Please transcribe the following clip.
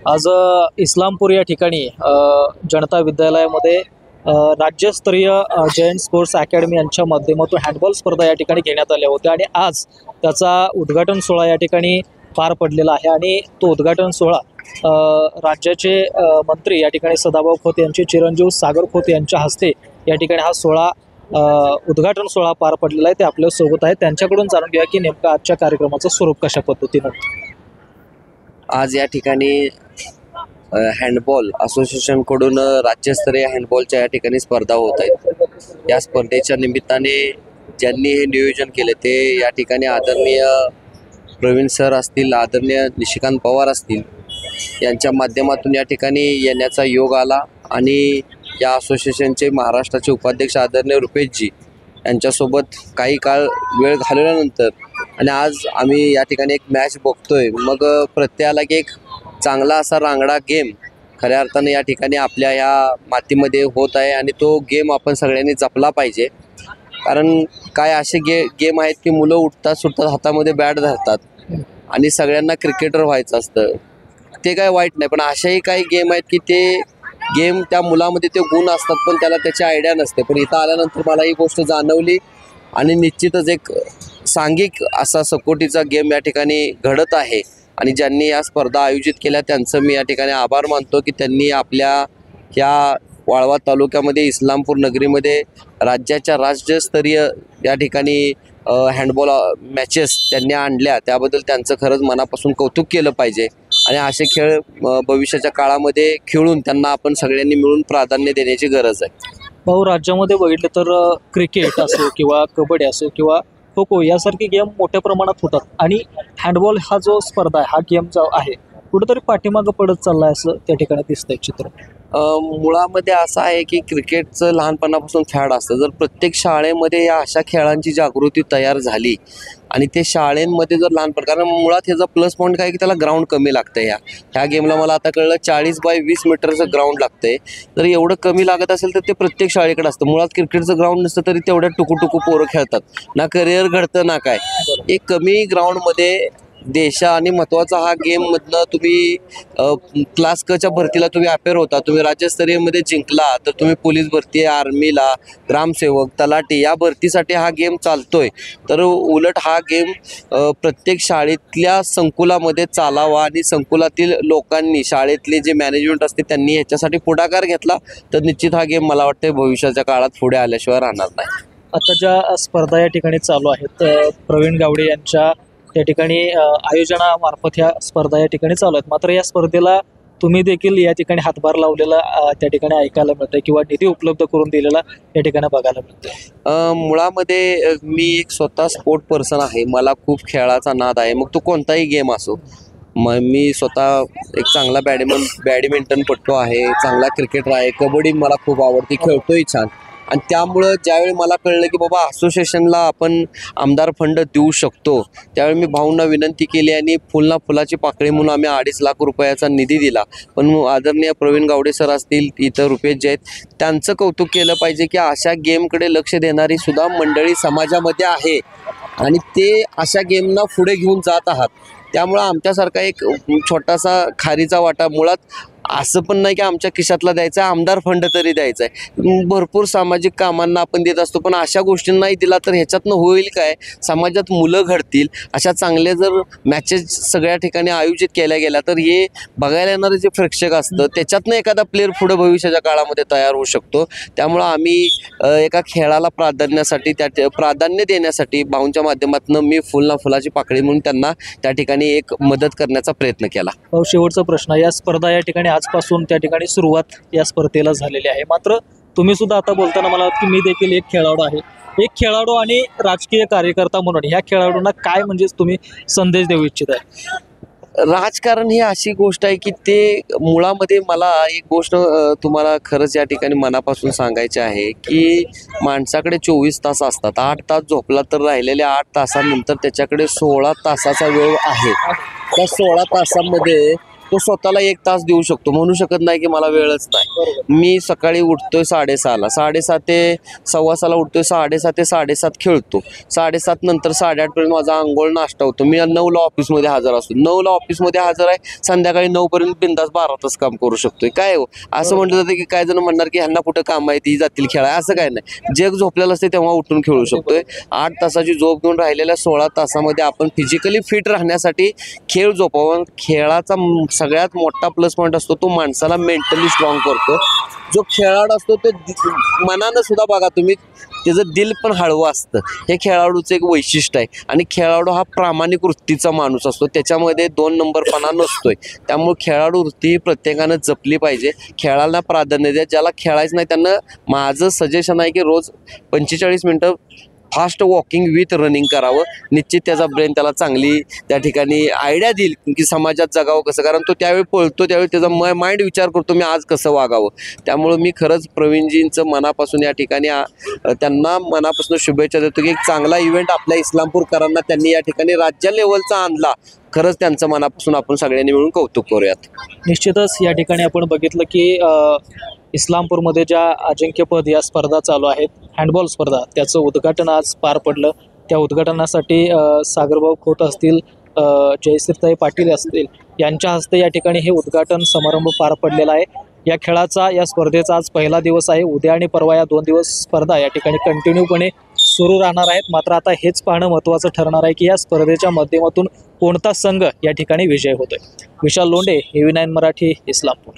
आज इस्लामपूर या ठिकाणी जनता विद्यालयामध्ये राज्यस्तरीय जयंत स्पोर्ट्स अकॅडमी यांच्या माध्यमातून हँडबॉल स्पर्धा या ठिकाणी घेण्यात आल्या होत्या आणि आज त्याचा उद्घाटन सोहळा या ठिकाणी पार पडलेला आहे आणि तो उद्घाटन सोहळा राज्याचे मंत्री या ठिकाणी सदाभाऊ खोत यांचे चिरंजीव सागर खोत यांच्या हस्ते या ठिकाणी हा सोहळा उद्घाटन सोहळा पार पडलेला आहे. ते आपल्यासोबत आहेत, त्यांच्याकडून जाणून घ्या की नेमकं आजच्या कार्यक्रमाचं स्वरूप कशा पद्धतीनं. आज या ठिकाणी हँडबॉल असोसिएशनकडून राज्यस्तरीय हँडबॉलच्या या ठिकाणी स्पर्धा होत आहेत. या स्पर्धेच्या निमित्ताने ज्यांनी हे नियोजन केले ते या ठिकाणी आदरणीय प्रवीण सर असतील, आदरणीय निशिकांत पवार असतील, यांच्या माध्यमातून या ठिकाणी येण्याचा योग आला आणि या असोसिएशनचे महाराष्ट्राचे उपाध्यक्ष आदरणीय रुपेशजी यांच्यासोबत काही काळ वेळ घालवल्यानंतर आणि आज आम्ही या ठिकाणी एक मॅच बघतोय. मग प्रत्येकाला की एक चांगला असा रांगडा गेम खऱ्या अर्थाने या ठिकाणी आपल्या ह्या मातीमध्ये होत आहे आणि तो गेम आपण सगळ्यांनी जपला पाहिजे. कारण काय असे गेम आहेत की मुलं उठतात सुटतात हातामध्ये बॅट धरतात आणि सगळ्यांना क्रिकेटर व्हायचं असतं, ते काय वाईट नाही. पण अशाही काही गेम आहेत की ते गेम त्या मुलामध्ये ते गुण असतात पण त्याला त्याची आयडिया नसते. पण इथं आल्यानंतर मला ही गोष्ट जाणवली आणि निश्चितच एक सांघिक असा सकोटीचा गेम या ठिकाणी घडत आहे आणि ज्यांनी या स्पर्धा आयोजित केल्या त्यांचं मी या ठिकाणी आभार मानतो की त्यांनी आपल्या ह्या वाळवा तालुक्यामध्ये इस्लामपूर नगरीमध्ये राज्याच्या राज्यस्तरीय या ठिकाणी हँडबॉल मॅचेस त्यांनी आणल्या, त्याबद्दल त्यांचं खरंच मनापासून कौतुक केलं पाहिजे. आणि असे खेळ भविष्याच्या काळामध्ये खेळून त्यांना आपण सगळ्यांनी मिळून प्राधान्य देण्याची गरज आहे. भाऊ, राज्यामध्ये बघितलं तर क्रिकेट असो किंवा कबड्डी असो किंवा खो खो यासारखे गेम मोठ्या प्रमाणात होतात आणि हँडबॉल हा जो स्पर्धा आहे हा गेम जो आहे कुठेतरी पाठीमागं पडत चालला आहे असं त्या ठिकाणी दिसतंय चित्र. मुळामध्ये असं आहे की क्रिकेटचं लहानपणापासून फॅड असतं. जर प्रत्येक शाळेमध्ये या अशा खेळांची जागृती तयार झाली आणि ते शाळेमध्ये जर लहानपण, कारण मुळात ह्याचा प्लस पॉईंट काय की त्याला ग्राउंड कमी लागतं. ह्या गेमला मला आता कळलं 40 बाय 20 मीटरचं ग्राउंड लागतंय. जर एवढं कमी लागत असेल तर ते प्रत्येक शाळेकडे असतं. मुळात क्रिकेटचं ग्राउंड नसतं तरी तेवढ्या टुकू पोरं खेळतात, ना करिअर घडतं ना काय. एक कमी ग्राउंडमध्ये देशा आणि महत्त्वाचा हा गेममधनं तुम्ही क्लास कच्या भरतीला तुम्ही अपेअर होता, तुम्ही राज्यस्तरीयमध्ये जिंकला तर तुम्ही पोलीस भरती, आर्मीला, ग्रामसेवक, तलाठी या भरतीसाठी हा गेम चालतोय. तर उलट हा गेम प्रत्येक शाळेतल्या संकुलामध्ये चालावा आणि संकुलातील लोकांनी, शाळेतले जे मॅनेजमेंट असते त्यांनी ह्याच्यासाठी पुढाकार घेतला तर निश्चित हा गेम मला वाटतं भविष्याच्या काळात पुढे आल्याशिवाय राहणार नाही. आता ज्या स्पर्धा या ठिकाणी चालू आहेत प्रवीण गावडे यांच्या त्या ठिकाणी आयोजनामार्फत ह्या स्पर्धा या ठिकाणी चालू आहेत, मात्र या स्पर्धेला तुम्ही देखील या ठिकाणी हातभार लावलेला त्या ठिकाणी ऐकायला मिळतंय किंवा निधी उपलब्ध करून दिलेला या ठिकाणी बघायला मिळतोय. मुळामध्ये मी एक स्वतः स्पोर्ट पर्सन आहे, मला खूप खेळाचा नाद आहे. मग तो कोणताही गेम असो, मग मी स्वतः एक चांगला बॅडमिंटनपटू आहे, चांगला क्रिकेटर आहे, कबड्डी मला खूप आवडते, खेळतोही छान. आणि त्यामुळं ज्यावेळी मला कळलं की बाबा असोसिएशनला आपण आमदार फंड देऊ शकतो त्यावेळी मी भाऊंना विनंती केली आणि फुलाची पाकळी म्हणून आम्ही 2.5 लाख रुपयाचा निधी दिला. पण आदरणीय प्रवीण गावडे सर असतील, इतर रुपेश जे आहेत, त्यांचं कौतुक केलं पाहिजे की अशा गेमकडे लक्ष देणारी सुद्धा मंडळी समाजामध्ये आहे आणि ते अशा गेमना पुढे घेऊन जात आहात. त्यामुळं आमच्यासारखा एक छोटासा खारीचा वाटा, मुळात असं पण नाही की आमच्या खिशातला द्यायचा आहे, आमदार फंड तरी द्यायचा आहे. भरपूर सामाजिक कामांना आपण देत असतो पण अशा गोष्टींनाही दिला तर ह्याच्यातनं होईल काय, समाजात मुलं घडतील. अशा चांगल्या जर मॅचेस सगळ्या ठिकाणी आयोजित केल्या गेल्या तर हे बघायला येणारे जे प्रेक्षक असतं त्याच्यातनं एखादा प्लेअर पुढे भविष्याच्या काळामध्ये तयार होऊ शकतो. त्यामुळं आम्ही एका खेळाला प्राधान्य देण्यासाठी भाऊंच्या माध्यमातून मी फुलाची पाकळी म्हणून त्यांना त्या ठिकाणी एक मदत करण्याचा प्रयत्न केला. शेवटचा प्रश्न, या स्पर्धा या ठिकाणी आजपासून त्या ठिकाणी सुरुवात या स्पर्धेला झालेली आहे, मात्र तुम्ही सुद्धा आता बोलताना मला की मी देखील एक खेळाडू आहे, एक खेळाडू आणि राजकीय कार्यकर्ता म्हणून ह्या खेळाडूंना काय म्हणजे तुम्ही संदेश देऊ इच्छित आहे? राजकारण ही अशी गोष्ट आहे की ते मुळामध्ये मला एक गोष्ट तुम्हाला खरंच या ठिकाणी मनापासून सांगायची आहे की माणसाकडे 24 तास असतात. 8 तास झोपला तर राहिलेल्या 8 तासानंतर त्याच्याकडे 16 तासाचा वेळ आहे. त्या 16 तासामध्ये तो स्वतःला 1 तास देऊ शकतो, म्हणू शकत नाही की मला वेळच नाही. बरोबर. मी सकाळी उठतोय 6:30ला, 6:30 ते 6:15ला उठतोय, 6:30 ते 7:30 खेळतो, 7:30 नंतर 8:30 पर्यंत माझा आंघोळ नाश्ता होतो. मी 9ला ऑफिसमध्ये हजर असतो, 9ला ऑफिसमध्ये हजर आहे, संध्याकाळी 9 पर्यंत बिंदास 12 तास काम करू शकतोय. काय हो असं म्हटलं जातं की काय जण म्हणणार की ह्यांना कुठं काम आहे, ती जातील खेळाय, असं काय नाही. जग झोपलेलं असते तेव्हा उठून खेळू शकतोय. 8 तासाची झोप घेऊन राहिलेल्या 16 तासामध्ये आपण फिजिकली फिट राहण्यासाठी खेळ झोपावं. खेळाचा सगळ्यात मोठा प्लस पॉईंट असतो तो माणसाला मेंटली स्ट्रॉंग करतो. जो खेळाडू असतो तो मनानं सुद्धा बघा तुम्ही, त्याचं दिल पण हळवं असतं. हे खेळाडूचं एक वैशिष्ट्य आहे. आणि खेळाडू हा प्रामाणिक वृत्तीचा माणूस असतो, त्याच्यामध्ये 2 नंबरपणा नसतोय. त्यामुळे खेळाडू वृत्ती प्रत्येकानं जपली पाहिजे. खेळाला प्राधान्य द्या. ज्याला खेळायचं नाही त्यांना माझं सजेशन आहे की रोज 45 मिनटं फास्ट वॉकिंग विथ रनिंग करावं. निश्चित त्याचा ब्रेन त्याला चांगली त्या ठिकाणी आयडिया देईल की समाजात जगावं कसं, कारण तो त्यावेळी पळतो त्यावेळी त्याचा माइंड विचार करतो मी आज कसं वागावं. त्यामुळं मी खरंच प्रवीणजींचं मनापासून या ठिकाणी त्यांना मनापासून शुभेच्छा देतो की एक चांगला इव्हेंट आपल्या इस्लामपूरकरांना त्यांनी या ठिकाणी राज्य लेवलचा आणला. खरंच त्यांचं मनापासून आपण सगळ्यांनी मिळून कौतुक करूयात. निश्चितच या ठिकाणी आपण बघितलं की इस्लामपूरमध्ये ज्या अजिंक्यपद या स्पर्धा चालू आहेत, हँडबॉल स्पर्धा, त्याचं उद्घाटन आज पार पडलं. त्या उद्घाटनासाठी सागरभाऊ खोत असतील, जयश्रीताई पाटील असतील, यांच्या हस्ते या ठिकाणी हे उद्घाटन समारंभ पार पडलेला आहे. या खेळाचा, या स्पर्धेचा आज पहिला दिवस आहे. उद्या आणि परवा या 2 दिवस स्पर्धा या ठिकाणी कंटिन्यूपणे सुरू राहणार आहेत. मात्र आता हेच पाहणं महत्त्वाचं ठरणार आहे की या स्पर्धेच्या माध्यमातून कोणता संघ या ठिकाणी विजय होतोय. विशाल लोंढे, AV9 मराठी, इस्लामपूर.